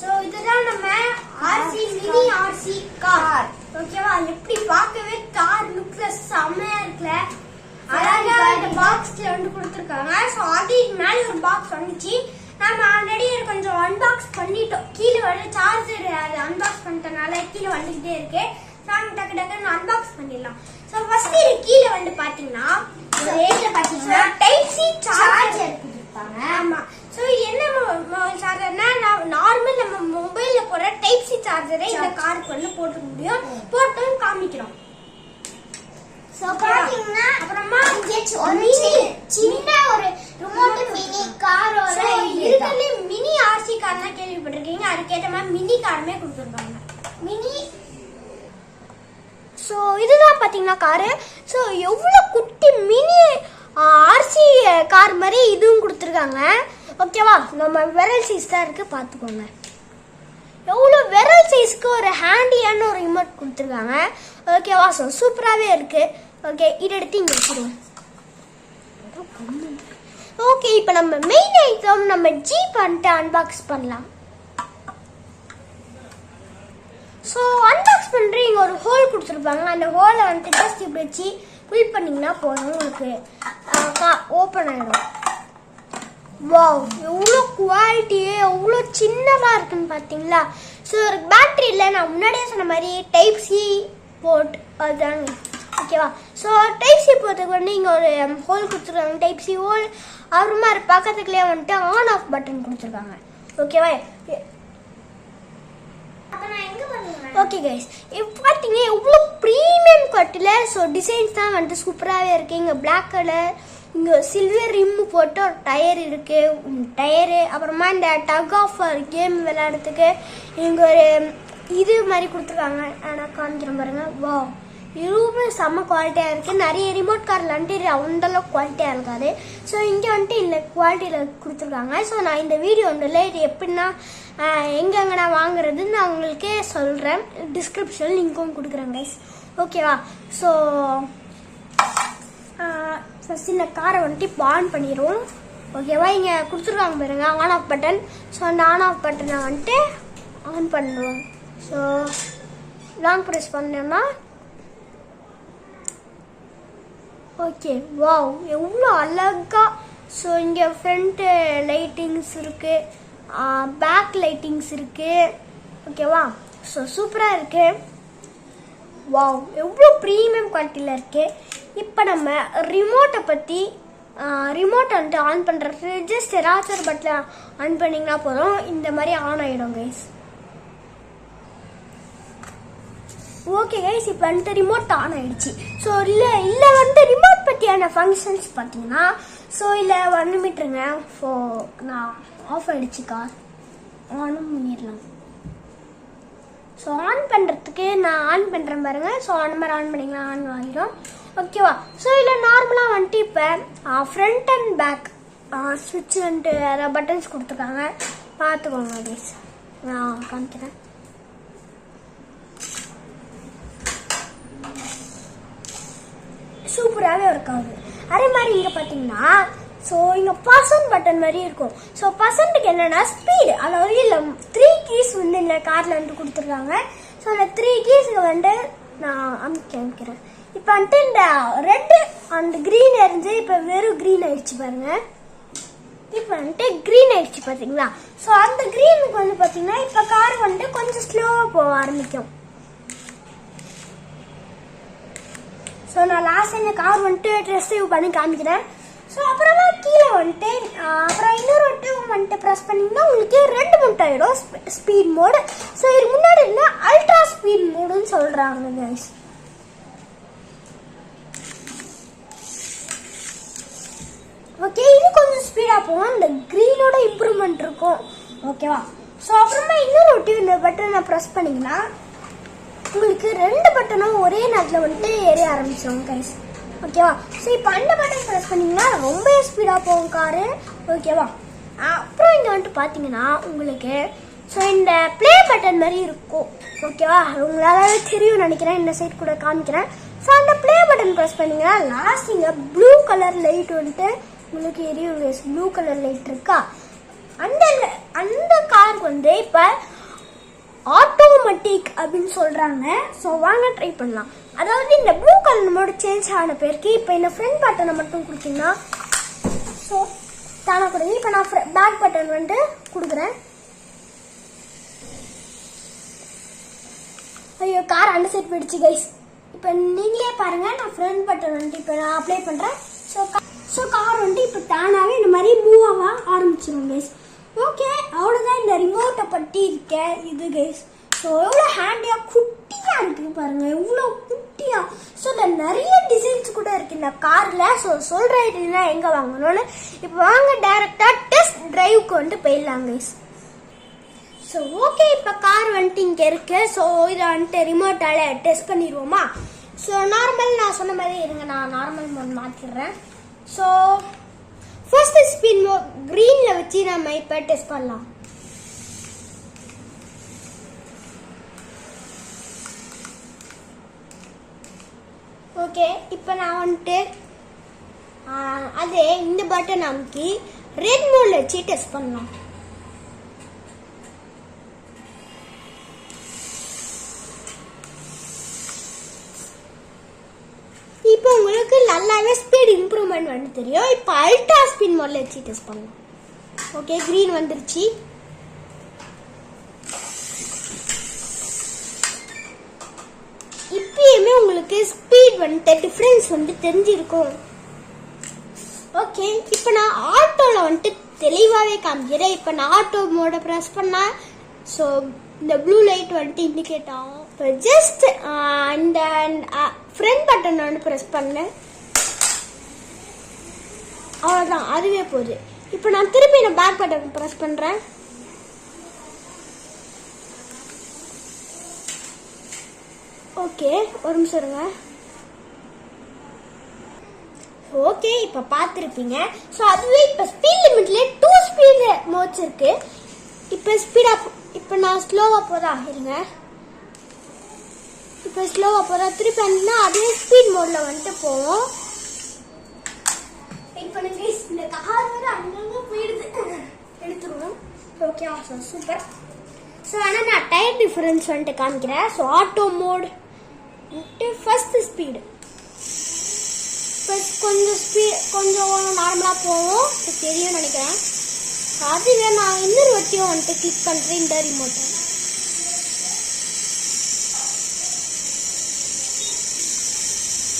So இதுதான் நம்ம RC mini RC car. ஓகேவா? எப்படி பார்க்கவே கார் லுக்ல செமையா இருக்குல. அழகா இந்த பாக்ஸ்ல வந்து கொடுத்திருக்காங்க. சோ அதுக்கு மேல ஒரு பாக்ஸ் வந்துச்சு. நாம ஆல்ரெடி கொஞ்சம் அன்பாக்ஸ் பண்ணிட்டோம். கீழே வந்து சார்ஜர் அது அன்பாக்ஸ் பண்ணிட்டனால கீழே வந்துகிட்டே இருக்கு. நாம டக்கு டக்குன்னு அன்பாக்ஸ் பண்ணிடலாம். சோ ஃபர்ஸ்ட் இது கீழே வந்து பாத்தீங்கன்னா டைப் சி சார்ஜர் கொடுத்திருப்பாங்க. ஆமா. சோ என்ன சார்ஜர்னா நார்மல் நம்ம மொபைல்ல போற டைப் சி சார்ஜரை இந்த காருக்கு வந்து போட்டுக்க முடியும். போட்டும் காமிக்கிறோம். சோ பாத்தீங்கன்னா அப்புறமா சின்ன ஒரு ரிமோட் மினி காரோட இருக்கலே மினி ஆர்சி கார்னா கேள்விப்பட்டிருக்கீங்க. அதுக்கேற்ற மாதிரி மினி காருமே கொடுத்துருக்காங்க. மினி சோ இதுதான் பாத்தீங்கன்னா காரு. சோ எவ்வளவு குட்டி மினி ஆர்சி கார் மாதிரி இதுவும் கொடுத்துருக்காங்க. ஓகேவா? நம்ம விரல் சைஸ் தான் இருக்கு, பாத்துக்கோங்க. எவ்வளோ விரல் சைஸ்க்கு ஒரு ஹேண்டியான ஒரு ரிமோட் கொடுத்துருக்காங்க. ஓகேவா? ஸோ சூப்பராகவே இருக்கு. ஓகே, இதை எடுத்து இங்கே வச்சுருவோம். ஓகே, இப்போ நம்ம மெயின் ஐட்டம் நம்ம ஜீப் வந்துட்டு அன்பாக்ஸ் பண்ணலாம். ஸோ அன்பாக்ஸ் பண்ணுற இங்கே ஒரு ஹோல் கொடுத்துருப்பாங்க. அந்த ஹோலை வந்துட்டு ஜஸ்ட் இப்படி வச்சு ஃபில் பண்ணிங்கன்னா போதும், உங்களுக்கு ஓப்பன் ஆகிடும். வாவ், எவ்வளோ குவாலிட்டி, எவ்வளோ சின்னதாக இருக்குன்னு பார்த்தீங்களா? ஸோ ஒரு பேட்டரி இல்லை, நான் முன்னாடியே சொன்ன மாதிரி டைப் சி போர்ட் அதுதாங்க. ஓகேவா? ஸோ டைப் சி போர்ட்டுக்கு வந்து இங்கே ஒரு ஹோல் கொடுத்துருக்காங்க, டைப் சி ஹோல். அப்புறமா பக்கத்துக்குள்ளே வந்துட்டு ஆன் ஆஃப் பட்டன் கொடுத்துருக்காங்க. ஓகேவா? ஓகே கைஸ், இப்போ பார்த்தீங்கன்னா எவ்வளோ ப்ரீமியம் குவாலிட்டியில். ஸோ டிசைன்ஸ் தான் வந்துட்டு சூப்பராகவே இருக்குது. இங்கே பிளாக் கலர், இங்கே சில்வர் ரிம்மு போட்டு ஒரு டயர் இருக்குது, டயரு. அப்புறமா இந்த டக் ஆஃப் கேம் விளையாடுறதுக்கு இங்கே ஒரு இது மாதிரி கொடுத்துருக்காங்க. ஆனால் காமிக்கிறேன் பாருங்க. வா, இதுவுமே செம்ம குவாலிட்டியாக இருக்குது. நிறைய ரிமோட் காரில் வந்துட்டு அந்தளவுக்கு குவாலிட்டியாக இருக்காது. ஸோ இங்கே வந்துட்டு இல்லை குவாலிட்டியில் கொடுத்துருக்காங்க. ஸோ நான் இந்த வீடியோ ஒன்றில் இது எப்படின்னா எங்கெங்கே நான் வாங்குறதுன்னு நான் உங்களுக்கு சொல்கிறேன். டிஸ்கிரிப்ஷன் லிங்க்கும் கொடுக்குறேன் கைஸ். ஓகேவா? ஸோ ஃபஸ்ட் இந்த காரை வந்துட்டு இப்போ ஆன் பண்ணிடுவோம். ஓகேவா? இங்கே கொடுத்துருக்காங்க பாருங்க ஆன் ஆஃப் பட்டன். ஸோ அந்த ஆன் ஆஃப் பட்டனை வந்துட்டு ஆன் பண்ணுவோம். ஸோ லாங் ப்ரெஸ் பண்ணோம்னா ஓகே. வாவ், எவ்வளோ அழகா. ஸோ இங்கே ஃப்ரண்ட்டு லைட்டிங்ஸ் இருக்குது, பேக் லைட்டிங்ஸ் இருக்குது. ஓகேவா? ஸோ சூப்பராக இருக்குது. வாவ், எவ்வளோ ப்ரீமியம் குவாலிட்டியில் இருக்குது. இப்போ நம்ம ரிமோட்டை பற்றி ரிமோட்டை வந்துட்டு ஆன் பண்ணுறது ஜஸ்ட் ராச்சர் பட்டில் ஆன் பண்ணிங்கன்னா போதும், இந்த மாதிரி ஆன் ஆகிடும் கைஸ். ஓகே கைஸ், இப்போ வந்துட்டு ரிமோட் ஆன் ஆகிடுச்சு. ஸோ இல்லை வந்துட்டு ரிமோட் பற்றியான ஃபங்க்ஷன்ஸ் பார்த்தீங்கன்னா, ஸோ இல்லை 1 நிமிட்டுருங்க. ஸோ நான் ஆஃப் ஆகிடுச்சு கார், ஆனும் பண்ணிடலாம். ஸோ ஆன் பண்ணுறதுக்கு நான் ஆன் பண்ணுறேன் பாருங்கள். ஸோ அந்த மாதிரி ஆன் பண்ணிக்கலாம், ஆன் ஆகிடும். ஓகேவா? ஸோ இல்லை நார்மலாக வந்துட்டு இப்போ ஃப்ரண்ட் அண்ட் பேக் ஸ்விட்ச் வந்துட்டு அதாவது பட்டன்ஸ் கொடுத்துருக்காங்க, பார்த்துக்கோங்க கைஸ். நான் காமிக்கிறேன். சூப்பராகவே ஒர்க் ஆகுது. அதே மாதிரி இங்கே பார்த்தீங்கன்னா ஸோ இங்கே பர்சன்ட் பட்டன் மாதிரி இருக்கும். ஸோ பர்சன்ட்டுக்கு என்னென்னா ஸ்பீடு, அதாவது இல்லை 3 கீஸ் வந்து இந்த காரில் வந்துட்டு கொடுத்துருக்காங்க. ஸோ அந்த 3 கீஸுக்கு வந்துட்டு நான் காமிக்கிறேன். இப்போ வந்துட்டு இந்த ரெட்டு அந்த க்ரீன் எரிஞ்சு இப்போ வெறும் க்ரீன் ஆயிடுச்சு பாருங்க. இப்போ வந்துட்டு க்ரீன் ஆயிடுச்சு பார்த்தீங்களா? ஸோ அந்த க்ரீனுக்கு வந்து பார்த்தீங்கன்னா இப்போ கார் வந்துட்டு கொஞ்சம் ஸ்லோவாக போக ஆரம்பிக்கும். ஸோ நான் லாஸ்ட் இந்த கார் வந்துட்டு ட்ரெஸ் சேவ் பண்ணி காமிக்கிறேன். ஸோ அப்புறமா கீழே வந்துட்டு அப்புறம் இன்னொரு வந்துட்டு ப்ரெஸ் பண்ணிங்கன்னா உங்களுக்கு 2 மோட் ஆகிடும், ஸ்பீட் மோடு. ஸோ இதுக்கு முன்னாடி இருந்தால் அல்ட்ரா ஸ்பீட் மோடுன்னு சொல்கிறாங்க கைஸ். ஓகே, இது கொஞ்சம் ஸ்பீடாக போகும், இந்த க்ரீனோட இம்ப்ரூவ்மெண்ட் இருக்கும். ஓகேவா? ஸோ அப்புறமா இன்னொரு இந்த பட்டனை ப்ரெஸ் பண்ணிங்கன்னா உங்களுக்கு 2 பட்டனும் ஒரே நேரத்தில் வந்துட்டு ஏறிய ஆரம்பிச்சிடும் கைஸ். ஓகேவா? ஸோ இப்போ அந்த பட்டன் ப்ரெஸ் பண்ணிங்கன்னா ரொம்ப ஸ்பீடாக போகும் காரு. ஓகேவா? அப்புறம் இங்கே வந்துட்டு பார்த்தீங்கன்னா உங்களுக்கு ஸோ இந்த ப்ளே பட்டன் மாதிரி இருக்கும். ஓகேவா? உங்களால் தெரியும் நினைக்கிறேன், இந்த சைட் கூட காமிக்கிறேன். ஸோ அந்த ப்ளே பட்டன் ப்ரெஸ் பண்ணிங்கன்னா லாஸ்ட் இங்கே ப்ளூ கலர் லைட் வந்துட்டு உங்களுக்கு எரியும் கைஸ். ப்ளூ கலர் லைட் இருக்கா? அந்த அந்த கார் வந்து இப்போ ஆட்டோமேட்டிக் அப்படின்னு சொல்கிறாங்க. ஸோ வாங்க ட்ரை பண்ணலாம். அதாவது இந்த ப்ளூ கலர் மோடு சேஞ்ச் ஆன பேருக்கு இப்போ இந்த ஃப்ரண்ட் பட்டனை மட்டும் கொடுத்தீங்கன்னா ஸோ தானே கொடுங்க. இப்போ நான் பேக் பட்டன் வந்துட்டு கொடுக்குறேன். ஐயோ கார் அண்டர் சைட் போயிடுச்சு கைஸ். இப்போ நீங்களே பாருங்கள், நான் ஃப்ரண்ட் பட்டன் வந்துட்டு இப்போ நான் அப்ளை பண்ணுறேன். ஸோ கார் வந்துட்டு இப்போ தானாகவே இந்த மாதிரி மூவ் ஆக ஆரம்பிச்சிடும் கைஸ். ஓகே, அவ்வளோதான் இந்த ரிமோட்டை பற்றி இருக்க இது கைஸ். ஸோ எவ்வளோ ஹேண்டியாக குட்டியாக இருக்குது பாருங்கள், எவ்வளோ குட்டியாக. ஸோ இதில் நிறைய டிசைன்ஸ் கூட இருக்குது இந்த காரில். ஸோ சொல்கிற இதுனா எங்கே வாங்கணும்னு இப்போ வாங்க டேரெக்டாக டெஸ்ட் ட்ரைவுக்கு வந்துட்டு போயிடலாம் கைஸ். ஸோ ஓகே, இப்போ கார் வந்துட்டு இங்கே இருக்குது. ஸோ இதை வந்துட்டு ரிமோட்டால் டெஸ்ட் பண்ணிடுவோமா? ஸோ நார்மல் நான் சொன்ன மாதிரி இருங்க, நான் நார்மல் மோட் மாற்றிடுறேன். ஸோ ஃபர்ஸ்ட் ஸ்பின் மோட் க்ரீனில் வச்சு நம்ம இப்போ டெஸ்ட் பண்ணலாம். ஓகே, இப்போ நான் வந்துட்டு அதே இந்த பட்டன் அமுக்கி ரெட் மோடில் வச்சு டெஸ்ட் பண்ணலாம். இப்போ உங்களுக்கு நல்லாவே ஸ்பீட் இம்ப்ரூவ்மெண்ட் வந்து தெரியும். இப்போ அல்ட்ரா ஸ்பின் மோட்ல வச்சு டெஸ்ட் பண்ணலாம். ஓகே, கிரீன் வந்துருச்சு. இப்பயுமே உங்களுக்கு ஸ்பீட் வந்துட்டு டிஃப்ரென்ஸ் வந்து தெரிஞ்சிருக்கும். ஓகே, இப்போ நான் ஆட்டோவில் வந்துட்டு தெளிவாகவே காமிக்கிறேன். இப்போ நான் ஆட்டோ மோட ப்ரெஸ் பண்ணால் ஸோ இந்த ப்ளூ லைட் வந்துட்டு இண்டிகேட் ஆகும். இப்போ ஜஸ்ட் இந்த ஃப்ரண்ட் பட்டன் வந்து ப்ரெஸ் பண்ணேன், அவ்வளோதான், அதுவே போகுது. இப்போ நான் திருப்பி இந்த பேக் பட்டன் ப்ரெஸ் பண்ணுறேன். ஓகே, ஒரு நிமிஷம் இருங்க. ஓகே, இப்போ பார்த்துருப்பீங்க. ஸோ அதுவே இப்போ ஸ்பீட் லிமிட்லேயே 2 ஸ்பீட் மோட்ஸ் இருக்கு. இப்போ ஸ்பீடாக இப்போ நான் ஸ்லோவாக போதா இருங்க, இப்போ ஸ்லோவாக போதா திருப்பி அனுப்பினா அதே ஸ்பீட் மோடில் வந்துட்டு போவோம். இப்போ இந்த கார் வந்து அங்கங்கே போயிடுது, எடுத்துருவோம். Okay, super. ஸோ ஆனால் நான் டயர் டிஃபரன்ஸ் வந்துட்டு காமிக்கிறேன். So auto mode first speed கொஞ்சம் நார்மலாக போவோம், தெரியும் நினைக்கிறேன். அதுவே நான் இன்னொரு வட்டியும் வந்துட்டு கிளிக் பண்ணுறேன் இந்த ரிமோட்டை.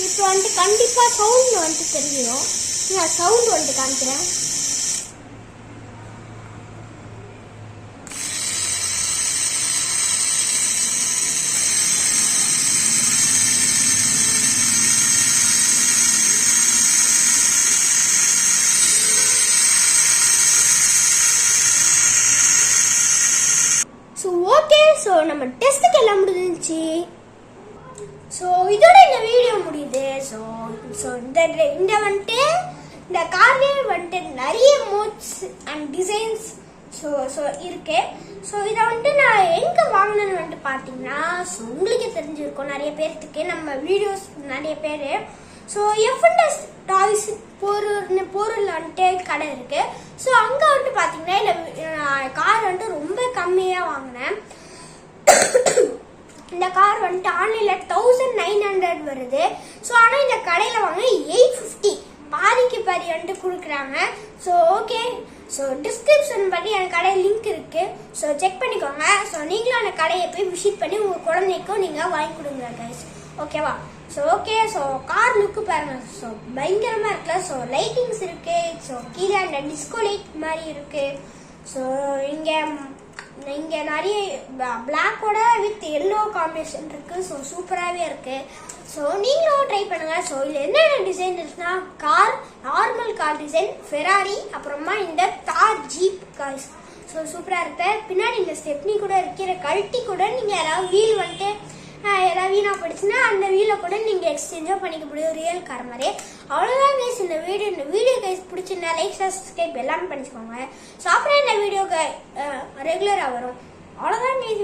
இப்போ வந்துட்டு கண்டிப்பாக சவுண்ட் வந்துட்டு தெரியும். நான் சவுண்ட் வந்துட்டு காமிக்கிறேன். ஸோ ஓகே, ஸோ நம்ம டெஸ்ட்டுக்கு எல்லாம் முடிஞ்சிச்சு. ஸோ இதோட இந்த வீடியோ முடியுது. ஸோ இந்த வந்துட்டு இந்த கார்லேயே வந்துட்டு நிறைய மோட்ஸ் அண்ட் டிசைன்ஸ் ஸோ இருக்கு. ஸோ இதை வந்துட்டு நான் எங்கே வாங்கினேன்னு வந்துட்டு பார்த்தீங்கன்னா ஸோ உங்களுக்கே தெரிஞ்சிருக்கும் நிறைய பேர்த்துக்கு, நம்ம வீடியோஸ் நிறைய பேர். ஸோ எஃப்என்எஸ் டாய்ஸ் பொருள் வந்துட்டு கடை இருக்கு. ஸோ அங்கே வந்துட்டு பார்த்தீங்கன்னா இந்த கார் வந்துட்டு ரொம்ப கம்மியாக வாங்கினேன். இந்த கார் வந்துட்டு ஆன்லைனில் 1900 வருது. ஸோ ஆனால் இந்த கடையில் வாங்க 850 பாதிக்கு பாதி வந்துட்டு கொடுக்குறாங்க. ஸோ ஓகே, ஸோ டிஸ்கிரிப்ஷன் படி எனக்கு கடை லிங்க் இருக்கு. ஸோ செக் பண்ணிக்கோங்க. ஸோ நீங்களும் அந்த கடையை போய் விசிட் பண்ணி உங்கள் குழந்தைக்கும் நீங்கள் வாங்கி கொடுங்க கைஸ். ஓகேவா? ஸோ ஓகே, ஸோ கார் லுக்கு பாருங்க, ஸோ பயங்கரமாக இருக்குல்ல. ஸோ லைட்டிங்ஸ் இருக்கு. ஸோ கீழே அந்த டிஸ்கோ லைட் மாதிரி இருக்கு. ஸோ இங்கே நிறைய பிளாக்கோட வித் எல்லோ காம்பினேஷன் இருக்கு. ஸோ சூப்பராகவே இருக்கு. ஸோ நீங்களும் ட்ரை பண்ணுங்க. ஸோ இதில் என்னென்ன டிசைன் இருக்குன்னா car, normal car design, Ferrari, அப்புறமா இந்த தார் ஜீப் கார்ஸ். ஸோ சூப்பராக இருக்கு. பின்னாடி இந்த ஸ்டெப்னி கூட இருக்கிற கழட்டி கூட நீங்கள் யாராவது வீல் வந்துட்டு ஏதாவது வீணாக போயிடுச்சுன்னா அந்த வீலை கூட நீங்கள் எக்ஸ்சேஞ்சாக பண்ணிக்க முடியும் ரியல் கார் மாதிரி. அவ்வளோதான் கைஸ் இந்த வீடியோ கைஸ் பிடிச்சிருந்தா லைக், சப்ஸ்கிரைப் எல்லாமே பண்ணிச்சுக்கோங்க. ஸோ அப்புறம் இந்த வீடியோ ரெகுலராக வரும். அவ்வளோதான் கைஸ்.